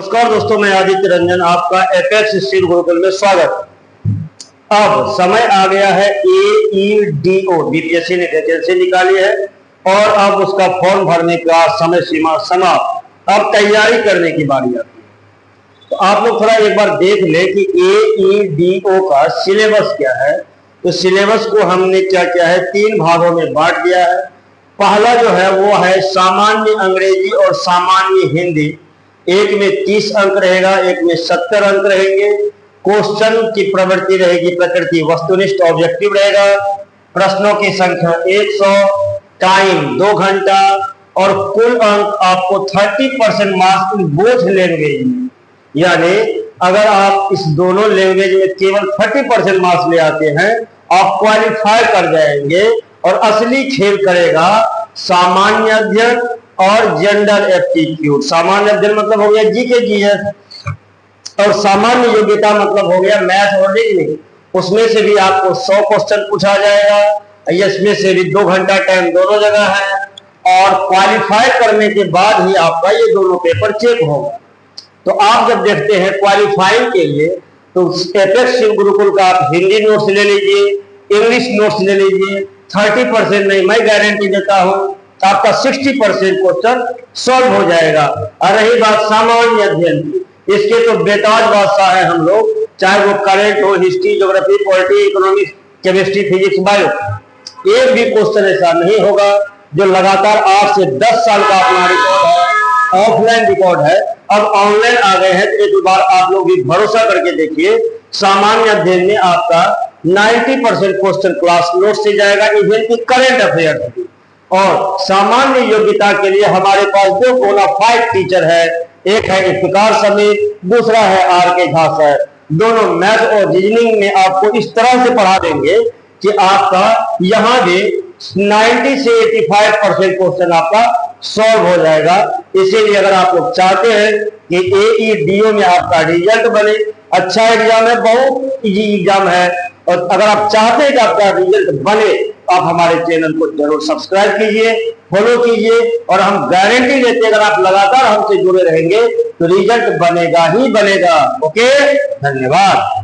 नमस्कार दोस्तों, मैं आदित्य रंजन, आपका एपेक्स स्टील गुरुकुल में स्वागत। अब समय आ गया है AEDO, बीपीएससी ने वैकेंसी निकाली है और अब उसका फॉर्म भरने का समय सीमा समाप्त। अब तैयारी करने की बारी आती है। तो आप लोग थोड़ा एक बार देख ले कि AEDO का सिलेबस क्या है। तो सिलेबस को हमने क्या किया है, 3 भागों में बांट दिया है। पहला जो है वो है सामान्य अंग्रेजी और सामान्य हिंदी। एक में 30 अंक रहेगा, एक में 70 अंक रहेंगे। क्वेश्चन की प्रवृत्ति रहेगी, प्रकृति वस्तुनिष्ठ ऑब्जेक्टिव रहेगा। प्रश्नों की संख्या 100, टाइम 2 घंटा और कुल अंक आपको 30% मार्क्स बोथ लैंग्वेज में। यानी अगर आप इस दोनों लैंग्वेज में केवल 30% मार्क्स ले आते हैं, आप क्वालिफाई कर जाएंगे। और असली खेल करेगा सामान्य अध्ययन और जनरल एप्टीट्यूड। सामान्य अध्ययन मतलब हो गया जीके जीएस, और सामान्य योग्यता मतलब हो गया मैथ और रीजनिंग। उसमें से भी आपको 100 क्वेश्चन पूछा जाएगा। इसमें से भी 2 घंटा टाइम दोनों जगह है, और क्वालिफाई करने के बाद ही आपका ये दोनों पेपर चेक होगा। तो आप जब देखते हैं क्वालिफाई के लिए, तो एपेक्स शिव गुरुकुल का आप हिंदी नोट्स ले लीजिए, इंग्लिश नोट्स ले लीजिए। 30% नहीं, मैं गारंटी देता हूं आपका 60% क्वेश्चन सॉल्व हो जाएगा। और रही बात सामान्य अध्ययन की, इसके तो बेताज बादशाह है हम लोग, चाहे वो करेंट हो, history, geography, polity, economics, chemistry, physics, bio. एक भी क्वेश्चन ऐसा नहीं होगा जो लगातार 8 से 10 साल का अपना रिकॉर्ड है, ऑफलाइन रिकॉर्ड है। अब ऑनलाइन आ गए हैं, तो एक बार आप लोग भी भरोसा करके देखिए। सामान्य अध्ययन में आपका 90% क्वेश्चन क्लास नोट से जाएगा, इवन की करंट अफेयर। और सामान्य योग्यता के लिए हमारे पास 2 बोनाफाइड टीचर है, एक है इफ्तिकार समीर, दूसरा है RK झा सर। दोनों मैथ और रीजनिंग में आपको इस तरह से पढ़ा देंगे कि आपका यहां भी 90 से 85% क्वेश्चन आपका सॉल्व हो जाएगा। इसीलिए अगर आप लोग चाहते हैं कि AEDO में आपका रिजल्ट बने, अच्छा एग्जाम है, बहुत इजी एग्जाम है, और अगर आप चाहते हैं कि आपका रिजल्ट बने, आप हमारे चैनल को जरूर सब्सक्राइब कीजिए, फॉलो कीजिए। और हम गारंटी देते हैं अगर आप लगातार हमसे जुड़े रहेंगे तो रिजल्ट बनेगा ही बनेगा। ओके, धन्यवाद।